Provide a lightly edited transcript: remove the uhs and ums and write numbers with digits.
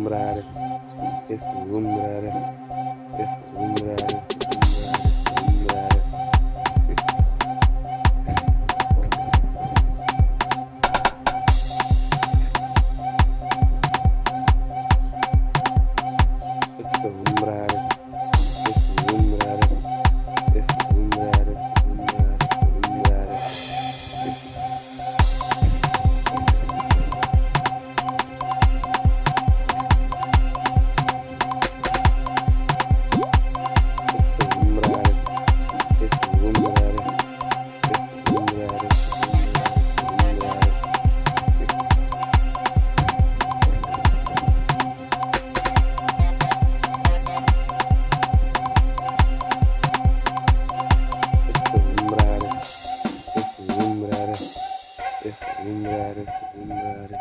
Esumbrare, esumbrare, esumbrare, esumbrare, esumbrare, esumbrare, esumbrare, esumbrare, esumbrare, esumbrare, esumbrare, esumbrare, esumbrare, esumbrare, esumbrare,